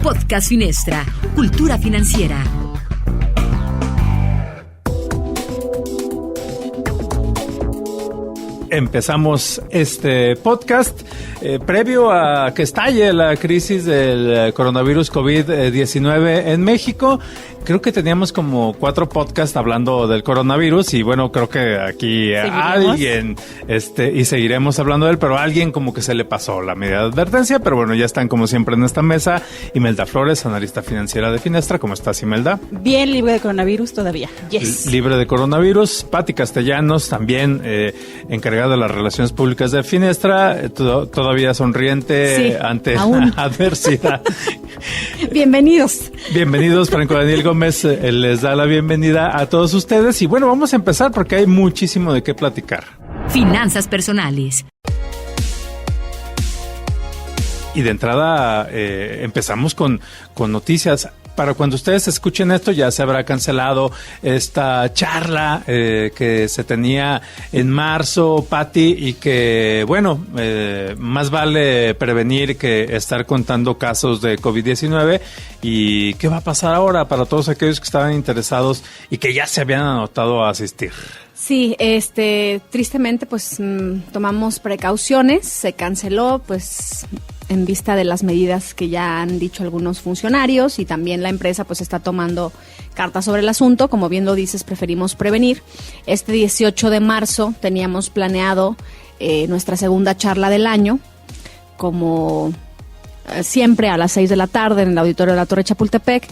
Podcast Finestra, cultura financiera. Empezamos este podcast previo a que estalle la crisis del coronavirus COVID-19 en México. Creo que teníamos como 4 podcasts hablando del coronavirus y bueno, creo que aquí alguien, y seguiremos hablando de él, pero a alguien como que se le pasó la medida de advertencia, pero bueno, ya están como siempre en esta mesa. Imelda Flores, analista financiera de Finestra. ¿Cómo estás, Imelda? Bien, libre de coronavirus todavía. Yes. Libre de coronavirus. Pati Castellanos, también encargada de las relaciones públicas de Finestra, todavía sonriente ante la adversidad. Bienvenidos. Bienvenidos, Franco Daniel Gómez les da la bienvenida a todos ustedes y bueno, vamos a empezar porque hay muchísimo de qué platicar. Finanzas personales. Y de entrada empezamos con noticias. Para cuando ustedes escuchen esto ya se habrá cancelado esta charla que se tenía en marzo, Pati, y que, bueno, más vale prevenir que estar contando casos de COVID-19. ¿Y qué va a pasar ahora para todos aquellos que estaban interesados y que ya se habían anotado a asistir? Sí, tristemente, pues tomamos precauciones, se canceló, pues en vista de las medidas que ya han dicho algunos funcionarios y también la empresa pues está tomando cartas sobre el asunto. Como bien lo dices, preferimos prevenir. Este 18 de marzo teníamos planeado nuestra segunda charla del año, como siempre a las 6 de la tarde en el auditorio de la Torre Chapultepec,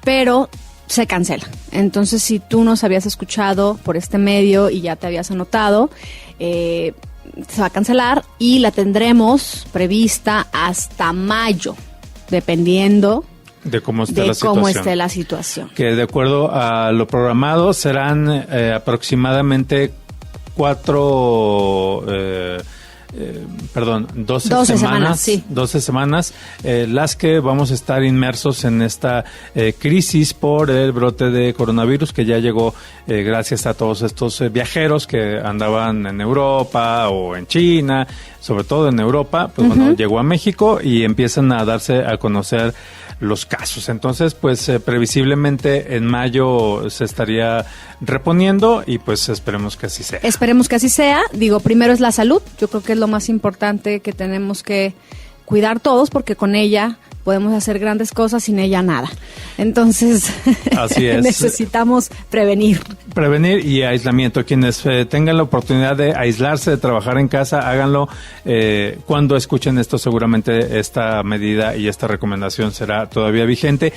pero se cancela. Entonces, si tú nos habías escuchado por este medio y ya te habías anotado, se va a cancelar y la tendremos prevista hasta mayo, dependiendo de cómo esté la situación. Que de acuerdo a lo programado serán aproximadamente 12 semanas, sí. 12 semanas las que vamos a estar inmersos en esta crisis por el brote de coronavirus que ya llegó gracias a todos estos viajeros que andaban en Europa o en China, sobre todo en Europa, pues bueno, llegó a México y empiezan a darse a conocer los casos. Entonces, pues previsiblemente en mayo se estaría reponiendo y pues esperemos que así sea. Esperemos que así sea. Digo, primero es la salud. Yo creo que es lo más importante que tenemos que cuidar todos porque con ella podemos hacer grandes cosas, sin ella nada. Entonces, así es. Necesitamos prevenir. Prevenir y aislamiento. Quienes tengan la oportunidad de aislarse, de trabajar en casa, háganlo. Cuando escuchen esto, seguramente esta medida y esta recomendación será todavía vigente.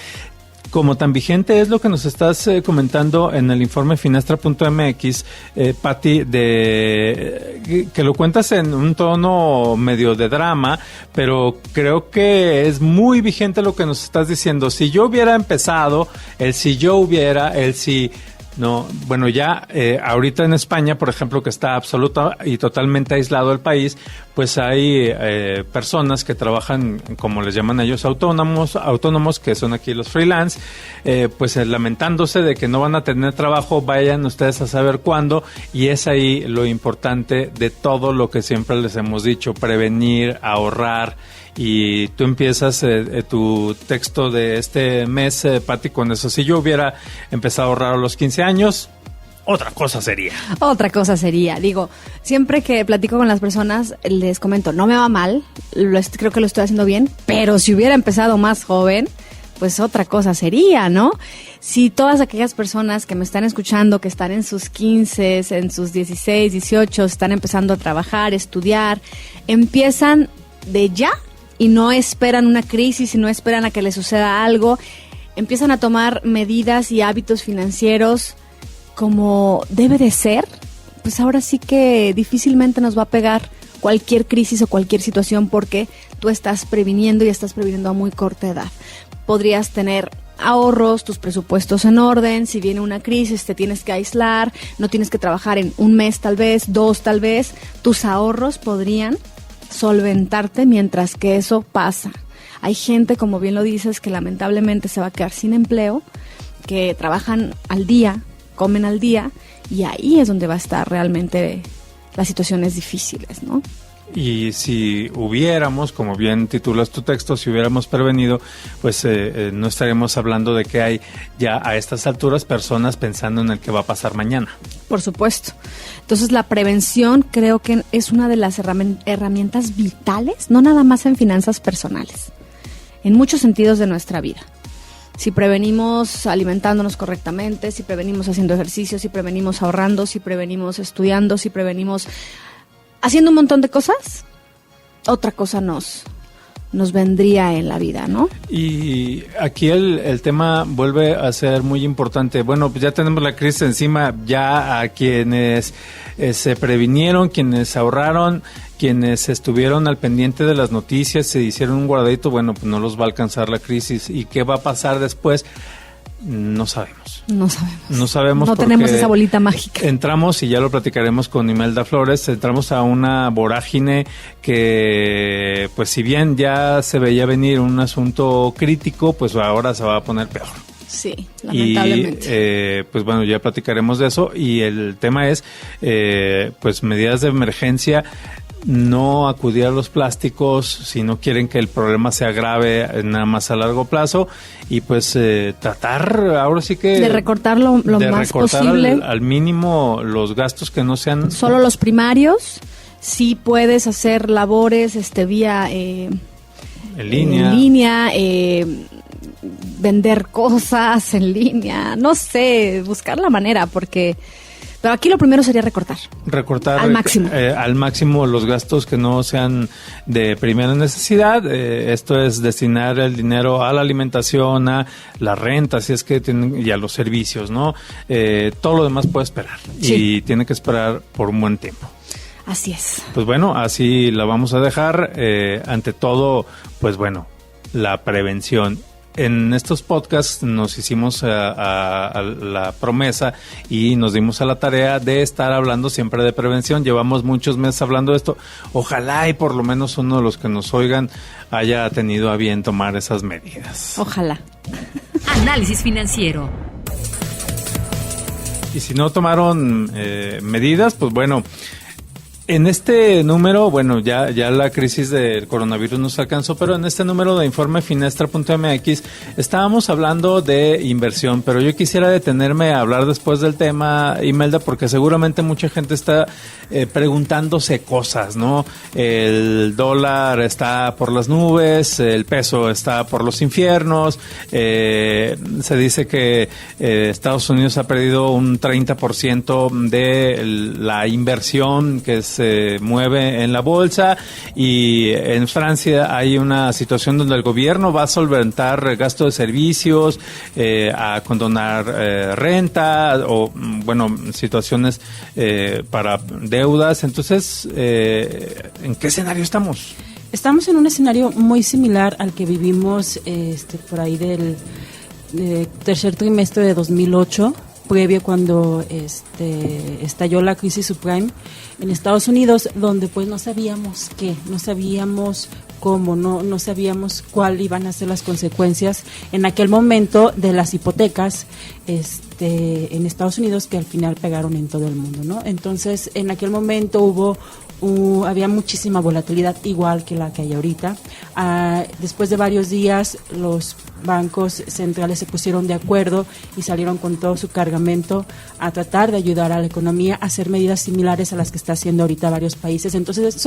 Como tan vigente es lo que nos estás comentando en el informe Finestra.mx, Pati, que lo cuentas en un tono medio de drama, pero creo que es muy vigente lo que nos estás diciendo. Si yo hubiera empezado, no, bueno, ya ahorita en España, por ejemplo, que está absoluta y totalmente aislado el país, pues hay personas que trabajan, como les llaman ellos, autónomos, que son aquí los freelance, pues lamentándose de que no van a tener trabajo. Vayan ustedes a saber cuándo, y es ahí lo importante de todo lo que siempre les hemos dicho: prevenir, ahorrar. Y tú empiezas tu texto de este mes, Pati, con eso. Si yo hubiera empezado a ahorrar a los 15 años, otra cosa sería. Digo, siempre que platico con las personas, les comento, no me va mal, creo que lo estoy haciendo bien, pero si hubiera empezado más joven, pues otra cosa sería, ¿no? Si todas aquellas personas que me están escuchando, que están en sus 15, en sus 16, 18, están empezando a trabajar, estudiar, empiezan de ya, y no esperan una crisis y no esperan a que les suceda algo, empiezan a tomar medidas y hábitos financieros como debe de ser, pues ahora sí que difícilmente nos va a pegar cualquier crisis o cualquier situación porque tú estás previniendo y estás previniendo a muy corta edad. Podrías tener ahorros, tus presupuestos en orden. Si viene una crisis te tienes que aislar, no tienes que trabajar en un mes tal vez, 2 tal vez, tus ahorros podrían solventarte mientras que eso pasa. Hay gente, como bien lo dices, que lamentablemente se va a quedar sin empleo, que trabajan al día, comen al día, y ahí es donde va a estar realmente las situaciones difíciles, ¿no? Y si hubiéramos, como bien titulas tu texto, si hubiéramos prevenido, pues no estaríamos hablando de que hay ya a estas alturas personas pensando en el que va a pasar mañana. Por supuesto. Entonces la prevención creo que es una de las herramientas vitales, no nada más en finanzas personales, en muchos sentidos de nuestra vida. Si prevenimos alimentándonos correctamente, si prevenimos haciendo ejercicio, si prevenimos ahorrando, si prevenimos estudiando, si prevenimos haciendo un montón de cosas, otra cosa nos vendría en la vida, ¿no? Y aquí el tema vuelve a ser muy importante. Bueno, pues ya tenemos la crisis encima, ya a quienes se previnieron, quienes ahorraron, quienes estuvieron al pendiente de las noticias, se hicieron un guardadito, bueno, pues no los va a alcanzar la crisis. ¿Y qué va a pasar después? No sabemos. No tenemos esa bolita mágica. Entramos, y ya lo platicaremos con Imelda Flores, entramos a una vorágine que, pues si bien ya se veía venir un asunto crítico, pues ahora se va a poner peor. Sí, lamentablemente. Y pues bueno, ya platicaremos de eso. Y el tema es, pues medidas de emergencia. No acudir a los plásticos si no quieren que el problema se agrave nada más a largo plazo, y pues tratar ahora sí que de recortar lo más posible al mínimo los gastos que no sean solo los primarios. Sí puedes hacer labores vía en línea, vender cosas en línea, no sé, buscar la manera, porque pero aquí lo primero sería recortar al máximo. Al máximo los gastos que no sean de primera necesidad. Esto es destinar el dinero a la alimentación, a la renta, si es que tienen, y a los servicios, ¿no? Todo lo demás puede esperar, sí. Y tiene que esperar por un buen tiempo. Así es. Pues bueno, así la vamos a dejar. Ante todo, pues bueno, la prevención. En estos podcasts nos hicimos a la promesa y nos dimos a la tarea de estar hablando siempre de prevención. Llevamos muchos meses hablando de esto. Ojalá y por lo menos uno de los que nos oigan haya tenido a bien tomar esas medidas. Ojalá. Análisis financiero. Y si no tomaron medidas, pues bueno, en este número, bueno, ya la crisis del coronavirus nos alcanzó, pero en este número de Informe Finestra.mx estábamos hablando de inversión, pero yo quisiera detenerme a hablar después del tema, Imelda, porque seguramente mucha gente está preguntándose cosas, ¿no? El dólar está por las nubes, el peso está por los infiernos, se dice que Estados Unidos ha perdido un 30% de la inversión que se mueve en la bolsa, y en Francia hay una situación donde el gobierno va a solventar gasto de servicios, a condonar renta o, bueno, situaciones para deudas. Entonces, ¿en qué escenario estamos? Estamos en un escenario muy similar al que vivimos por ahí del tercer trimestre de 2008, previo cuando estalló la crisis subprime en Estados Unidos, donde pues no sabíamos no sabíamos cómo, no sabíamos cuál iban a ser las consecuencias en aquel momento de las hipotecas en Estados Unidos, que al final pegaron en todo el mundo, ¿no? Entonces, en aquel momento había muchísima volatilidad, igual que la que hay ahorita. Después de varios días, los bancos centrales se pusieron de acuerdo y salieron con todo su cargamento a tratar de ayudar a la economía a hacer medidas similares a las que está haciendo ahorita varios países. Entonces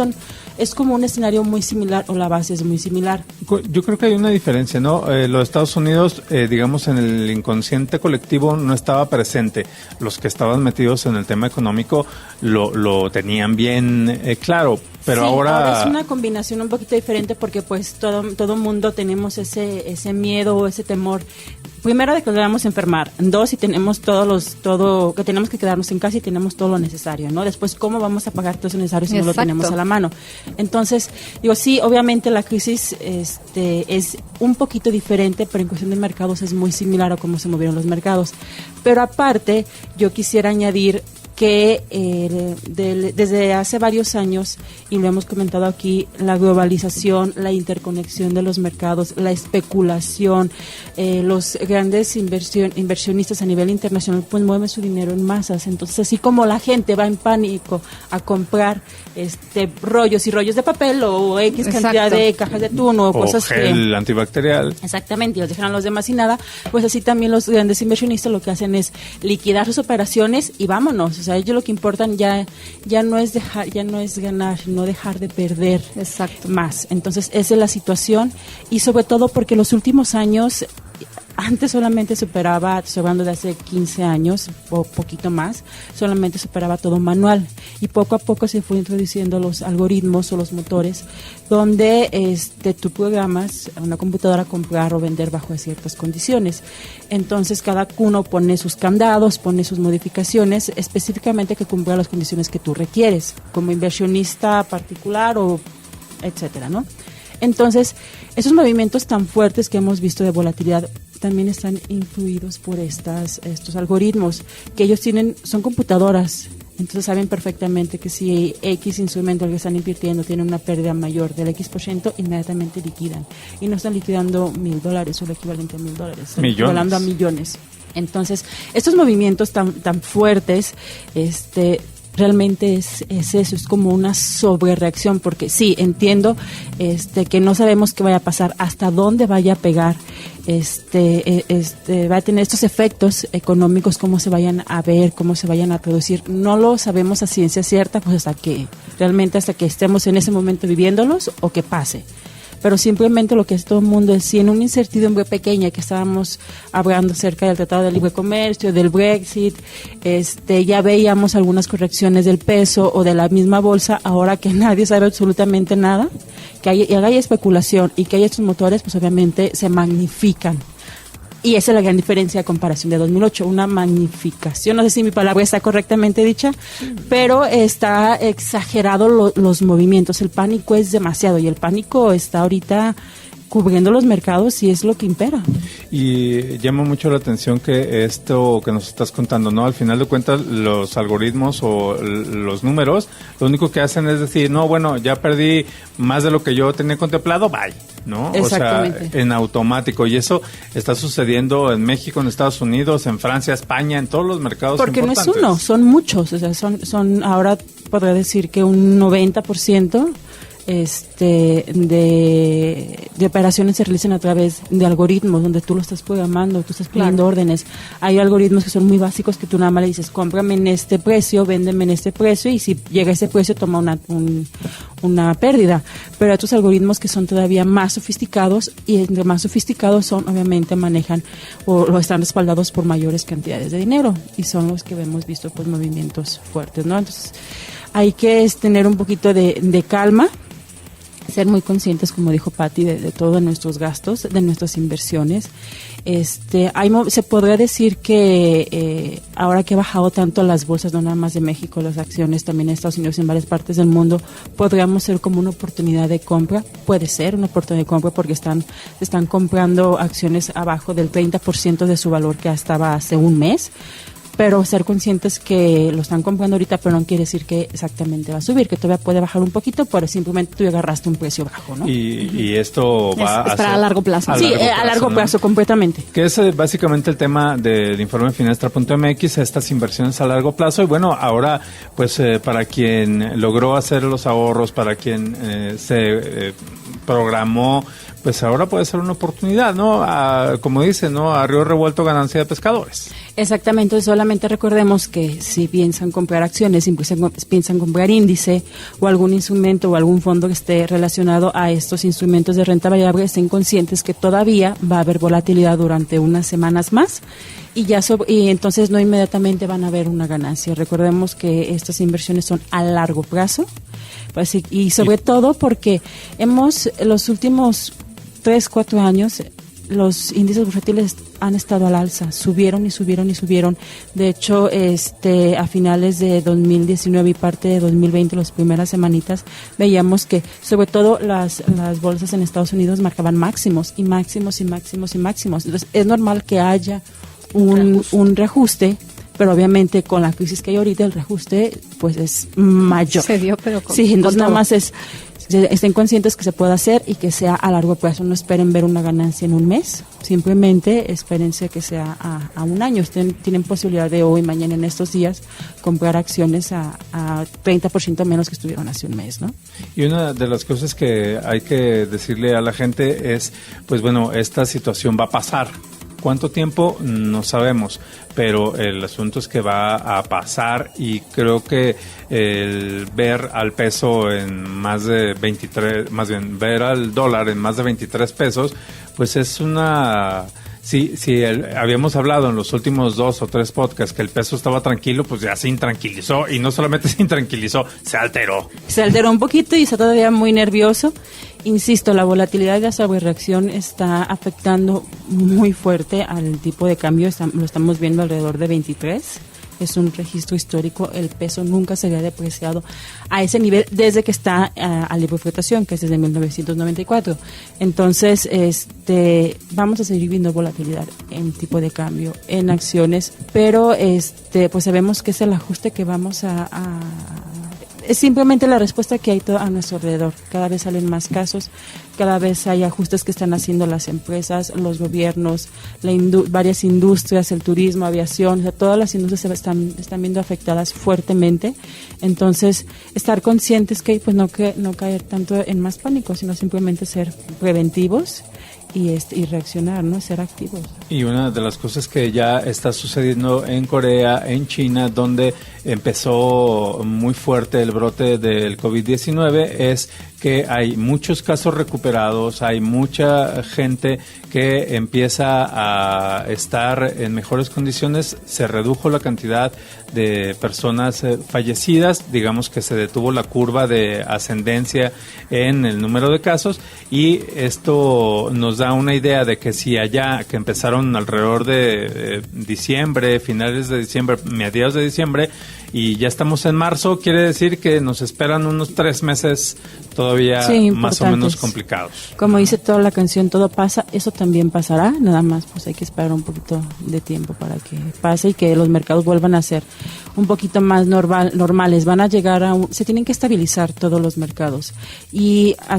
es como un escenario muy similar, o la base es muy similar. Yo creo que hay una diferencia, ¿no? Los Estados Unidos, digamos, en el inconsciente colectivo no estaba presente. Los que estaban metidos en el tema económico lo tenían bien claro. Pero sí, ahora es una combinación un poquito diferente, porque pues todo mundo tenemos ese miedo o ese temor, primero, de que nos vamos a enfermar, dos, si tenemos que tenemos que quedarnos en casa y tenemos todo lo necesario, ¿no? Después, ¿cómo vamos a pagar todo eso necesario si no lo tenemos a la mano? Entonces, digo, sí, obviamente la crisis es un poquito diferente, pero en cuestión de mercados es muy similar a cómo se movieron los mercados. Pero aparte, yo quisiera añadir que desde hace varios años, y lo hemos comentado aquí, la globalización, la interconexión de los mercados, la especulación, los grandes inversionistas a nivel internacional pues mueven su dinero en masas. Entonces, así como la gente va en pánico a comprar rollos y rollos de papel o X cantidad Exacto. de cajas de atún o cosas gel antibacterial. Exactamente, y los dejan a los demás y nada, pues así también los grandes inversionistas lo que hacen es liquidar sus operaciones y vámonos. O sea, ellos lo que importan ya no es ganar, no dejar de perder. Exacto. Más. Entonces, esa es la situación, y sobre todo porque los últimos años, antes solamente superaba, estoy hablando de hace 15 años o poquito más, solamente superaba todo manual, y poco a poco se fue introduciendo los algoritmos o los motores donde tú programas a una computadora comprar o vender bajo ciertas condiciones. Entonces cada uno pone sus candados, pone sus modificaciones específicamente que cumplan las condiciones que tú requieres como inversionista particular o etcétera, ¿no? Entonces, esos movimientos tan fuertes que hemos visto de volatilidad también están influidos por estos algoritmos que ellos son computadoras. Entonces saben perfectamente que si X instrumento al que están invirtiendo tiene una pérdida mayor del X%, inmediatamente liquidan. Y no están liquidando $1,000 o el equivalente a $1,000, están equivalando a millones. Entonces, estos movimientos tan fuertes, realmente es eso, es como una sobrereacción, porque sí, entiendo que no sabemos qué vaya a pasar, hasta dónde vaya a pegar, va a tener estos efectos económicos, cómo se vayan a ver, cómo se vayan a producir. No lo sabemos a ciencia cierta, pues hasta que estemos en ese momento viviéndolos o que pase. Pero simplemente lo que es todo el mundo es, si en una incertidumbre pequeña que estábamos hablando acerca del Tratado de Libre Comercio, del Brexit, ya veíamos algunas correcciones del peso o de la misma bolsa, ahora que nadie sabe absolutamente nada, que hay especulación y que hay estos motores, pues obviamente se magnifican. Y esa es la gran diferencia a comparación de 2008, una magnificación. No sé si mi palabra está correctamente dicha, pero está exagerado los movimientos. El pánico es demasiado y el pánico está ahorita cubriendo los mercados y es lo que impera. Y llama mucho la atención que esto que nos estás contando, ¿no? Al final de cuentas, los algoritmos o los números, lo único que hacen es decir, no, bueno, ya perdí más de lo que yo tenía contemplado, bye, ¿no? Exactamente. O sea, en automático. Y eso está sucediendo en México, en Estados Unidos, en Francia, España, en todos los mercados porque importantes. No es uno, son muchos. O sea, son ahora podría decir que un 90% de operaciones se realizan a través de algoritmos donde tú lo estás programando, tú estás pidiendo órdenes. Hay algoritmos que son muy básicos que tú nada más le dices, cómprame en este precio, véndeme en este precio, y si llega a ese precio toma una pérdida. Pero hay otros algoritmos que son todavía más sofisticados, y entre más sofisticados son, obviamente manejan o están respaldados por mayores cantidades de dinero, y son los que hemos visto pues movimientos fuertes, ¿no? Entonces hay que tener un poquito de calma, ser muy conscientes, como dijo Patti, de todos nuestros gastos, de nuestras inversiones. Se podría decir que ahora que ha bajado tanto las bolsas, no nada más de México, las acciones también en Estados Unidos y en varias partes del mundo, podríamos ser como una oportunidad de compra. Puede ser una oportunidad de compra porque están comprando acciones abajo del 30% de su valor que estaba hace un mes. Pero ser conscientes que lo están comprando ahorita, pero no quiere decir que exactamente va a subir, que todavía puede bajar un poquito, pero simplemente tú agarraste un precio bajo, ¿no? Y esto va es para largo plazo. Sí, a largo plazo, completamente. Que es básicamente el tema del informe Finastra.mx, estas inversiones a largo plazo. Y bueno, ahora, pues para quien logró hacer los ahorros, para quien se programó, pues ahora puede ser una oportunidad, ¿no? Como dicen, ¿no? A río revuelto, ganancia de pescadores. Exactamente, solamente recordemos que si piensan comprar acciones, si piensan comprar índice o algún instrumento o algún fondo que esté relacionado a estos instrumentos de renta variable, estén conscientes que todavía va a haber volatilidad durante unas semanas más y entonces no inmediatamente van a ver una ganancia. Recordemos que estas inversiones son a largo plazo, pues, y sobre todo porque los últimos 3-4 años los índices bursátiles han estado al alza, subieron y subieron y subieron. De hecho, a finales de 2019 y parte de 2020, las primeras semanitas, veíamos que sobre todo las bolsas en Estados Unidos marcaban máximos y máximos y máximos y máximos. Entonces, es normal que haya un reajuste pero obviamente con la crisis que hay ahorita el reajuste pues es mayor. Se dio, pero con, sí, entonces con nada todo. más estén conscientes que se puede hacer y que sea a largo plazo. No esperen ver una ganancia en un mes, simplemente espérense que sea a un año. Tienen posibilidad de hoy, mañana, en estos días, comprar acciones a 30% menos que estuvieron hace un mes, ¿no? Y una de las cosas que hay que decirle a la gente es, pues bueno, esta situación va a pasar. ¿Cuánto tiempo? No sabemos, pero el asunto es que va a pasar y creo que el ver al peso en más de 23, más bien ver al dólar en más de 23 pesos, pues es una... Sí, habíamos hablado en los últimos 2 o 3 podcasts que el peso estaba tranquilo, pues ya se intranquilizó y no solamente se intranquilizó, se alteró. Se alteró un poquito y está todavía muy nervioso. Insisto, la volatilidad y la sobrereacción está afectando muy fuerte al tipo de cambio. Lo estamos viendo alrededor de 23. Es un registro histórico. El peso nunca se había depreciado a ese nivel desde que está a libre flotación, que es desde 1994. Entonces, vamos a seguir viendo volatilidad en tipo de cambio, en acciones, pero pues sabemos que es el ajuste que vamos es simplemente la respuesta que hay a nuestro alrededor. Cada vez salen más casos, cada vez hay ajustes que están haciendo las empresas, los gobiernos, varias industrias, el turismo, aviación, o sea, todas las industrias se están viendo afectadas fuertemente. Entonces, estar conscientes que pues no caer tanto en más pánico, sino simplemente ser preventivos y reaccionar, ¿no? Ser activos. Y una de las cosas que ya está sucediendo en Corea, en China, donde empezó muy fuerte el brote del COVID-19, es que hay muchos casos recuperados, hay mucha gente que empieza a estar en mejores condiciones, se redujo la cantidad de personas fallecidas, digamos que se detuvo la curva de ascendencia en el número de casos, y esto nos da una idea de que si allá, que empezaron alrededor de diciembre, finales de diciembre, mediados de diciembre, y ya estamos en marzo, quiere decir que nos esperan unos 3 meses todavía más o menos complicados. Como dice toda la canción, todo pasa, eso también pasará, nada más pues hay que esperar un poquito de tiempo para que pase y que los mercados vuelvan a ser un poquito más normales. Van a llegar se tienen que estabilizar todos los mercados, y a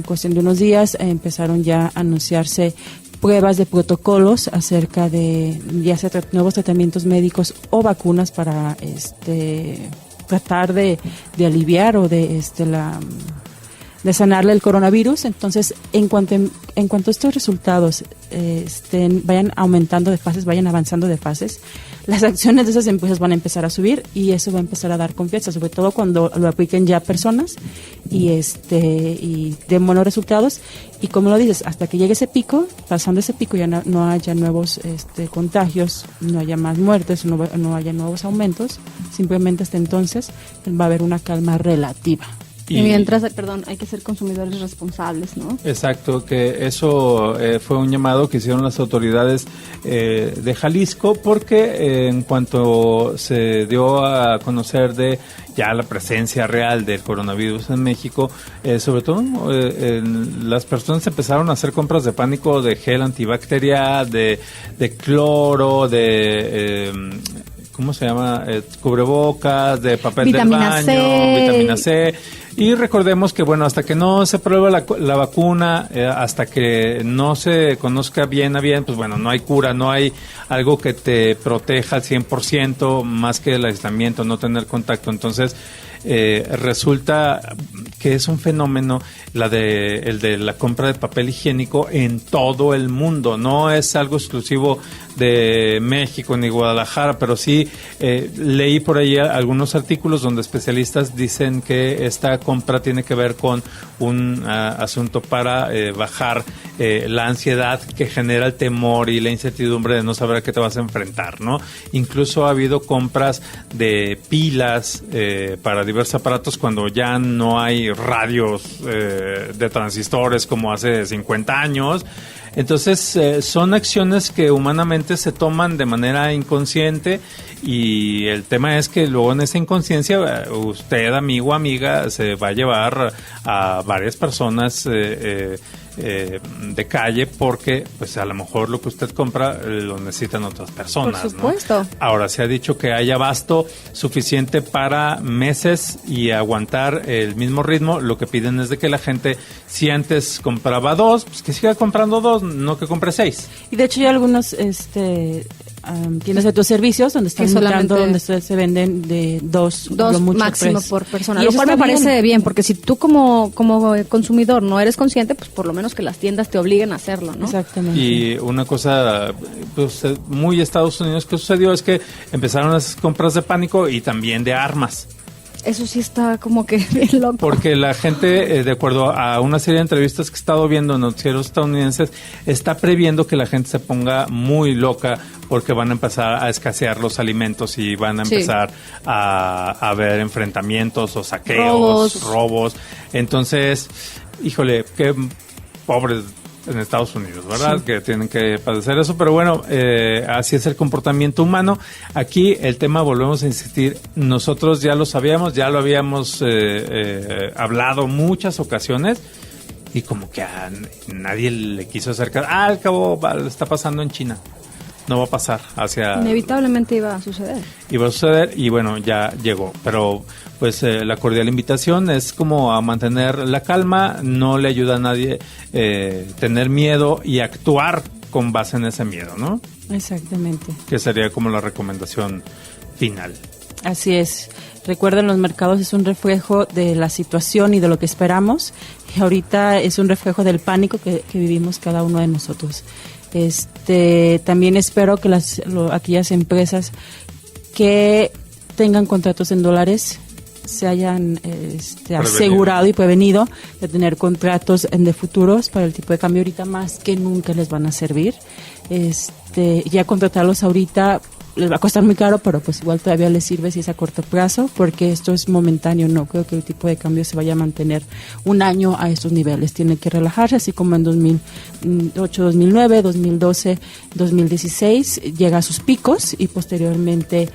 cuestión de unos días empezaron ya a anunciarse pruebas de protocolos acerca de ya sea nuevos tratamientos médicos o vacunas para tratar de aliviar o de sanarle el coronavirus. Entonces, en cuanto estos resultados vayan aumentando de fases, vayan avanzando de fases, las acciones de esas empresas van a empezar a subir, y eso va a empezar a dar confianza, sobre todo cuando lo apliquen ya personas y den buenos resultados. Y como lo dices, hasta que llegue ese pico, pasando ese pico ya no haya nuevos contagios, no haya más muertes, no haya nuevos aumentos, simplemente hasta entonces va a haber una calma relativa. Y mientras, hay que ser consumidores responsables, ¿no? Exacto, que eso fue un llamado que hicieron las autoridades de Jalisco, porque en cuanto se dio a conocer de ya la presencia real del coronavirus en México, sobre todo las personas empezaron a hacer compras de pánico de gel antibacterial, de cloro, de... ¿cómo se llama? Cubrebocas, de papel vitamina del baño, vitamina C. Y recordemos que, bueno, hasta que no se pruebe la vacuna, hasta que no se conozca bien a bien, pues bueno, no hay cura, no hay algo que te proteja al 100% más que el aislamiento, no tener contacto. Entonces, resulta que es un fenómeno el de la compra de papel higiénico en todo el mundo. No es algo exclusivo de México ni Guadalajara, pero sí leí por ahí algunos artículos donde especialistas dicen que esta compra tiene que ver con un asunto para bajar la ansiedad que genera el temor y la incertidumbre de no saber a qué te vas a enfrentar, ¿no? Incluso ha habido compras de pilas para diversos aparatos cuando ya no hay radios de transistores como hace 50 años. Entonces, son acciones que humanamente se toman de manera inconsciente, y el tema es que luego en esa inconsciencia usted, amigo o amiga, se va a llevar a varias personas de calle, porque pues a lo mejor lo que usted compra lo necesitan otras personas. Por supuesto. ¿No? Ahora, se ha dicho que hay abasto suficiente para meses y aguantar el mismo ritmo. Lo que piden es de que la gente, si antes compraba 2, pues que siga comprando 2, no que compre 6. Y de hecho hay algunos tiendas de autoservicios donde están limitando, donde se venden de 2 máximo por persona, y lo eso cual me está parece bien, porque si tú como consumidor no eres consciente, pues por lo menos que las tiendas te obliguen a hacerlo, ¿no? Exactamente. Y una cosa pues, muy Estados Unidos que sucedió es que empezaron las compras de pánico y también de armas. Eso sí está como que bien loco. Porque la gente, de acuerdo a una serie de entrevistas que he estado viendo en noticieros estadounidenses, está previendo que la gente se ponga muy loca porque van a empezar a escasear los alimentos y van a empezar a haber enfrentamientos o saqueos, robos. Entonces, híjole, qué pobres en Estados Unidos, ¿verdad? Sí. Que tienen que padecer eso, pero bueno, así es el comportamiento humano. Aquí el tema, volvemos a insistir, nosotros ya lo sabíamos, ya lo habíamos hablado muchas ocasiones y como que a nadie le quiso acercar. Al cabo está pasando en China. No va a pasar inevitablemente iba a suceder. Iba a suceder y bueno, ya llegó. Pero pues la cordial invitación es como a mantener la calma, no le ayuda a nadie tener miedo y actuar con base en ese miedo, ¿no? Exactamente. Que sería como la recomendación final. Así es. Recuerden, los mercados es un reflejo de la situación y de lo que esperamos. Y ahorita es un reflejo del pánico que vivimos cada uno de nosotros. También espero que aquellas empresas que tengan contratos en dólares se hayan asegurado y prevenido de tener contratos de futuros para el tipo de cambio. Ahorita más que nunca les van a servir. Ya contratarlos ahorita les va a costar muy caro, pero pues igual todavía les sirve si es a corto plazo, porque esto es momentáneo. No creo que el tipo de cambio se vaya a mantener un año a estos niveles. Tiene que relajarse, así como en 2008, 2009, 2012, 2016 llega a sus picos y posteriormente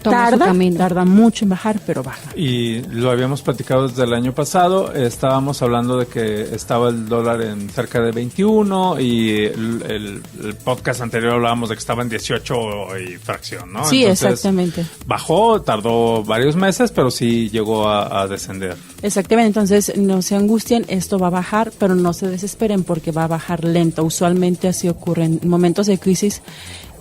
tarda mucho en bajar, pero baja. Y lo habíamos platicado desde el año pasado, estábamos hablando de que estaba el dólar en cerca de 21 y el podcast anterior hablábamos de que estaba en 18 y fracción, ¿no? Sí, entonces, exactamente. Bajó, tardó varios meses, pero sí llegó a descender. Exactamente, entonces no se angustien, esto va a bajar, pero no se desesperen porque va a bajar lento. Usualmente así ocurre en momentos de crisis.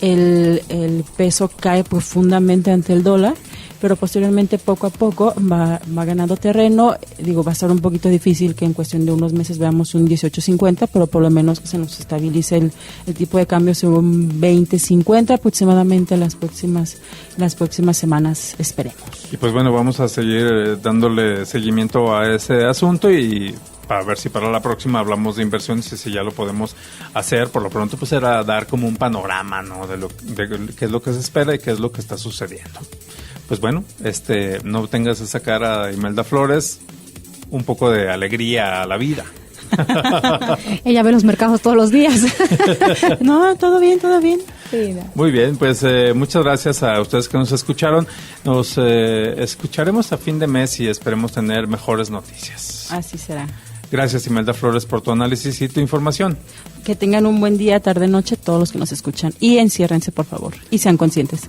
El peso cae profundamente ante el dólar, pero posteriormente poco a poco va ganando terreno. Va a ser un poquito difícil que en cuestión de unos meses veamos un 18.50, pero por lo menos que se nos estabilice el tipo de cambio sobre un 20.50 aproximadamente las próximas semanas, esperemos. Y pues bueno, vamos a seguir dándole seguimiento a ese asunto y para ver si para la próxima hablamos de inversiones y si ya lo podemos hacer. Por lo pronto pues era dar como un panorama, ¿no? de qué es lo que se espera y qué es lo que está sucediendo. Pues bueno, no tengas esa cara, Imelda Flores, un poco de alegría a la vida. Ella ve los mercados todos los días. No, todo bien. Sí, no. Muy bien, pues muchas gracias a ustedes que nos escucharon. Nos escucharemos a fin de mes y esperemos tener mejores noticias. Así será. Gracias, Imelda Flores, por tu análisis y tu información. Que tengan un buen día, tarde, noche, todos los que nos escuchan. Y enciérrense, por favor, y sean conscientes.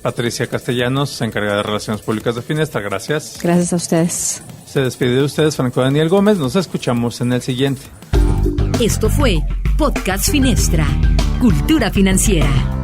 Patricia Castellanos, encargada de Relaciones Públicas de Finestra, gracias. Gracias a ustedes. Se despide de ustedes Franco Daniel Gómez, nos escuchamos en el siguiente. Esto fue Podcast Finestra, Cultura Financiera.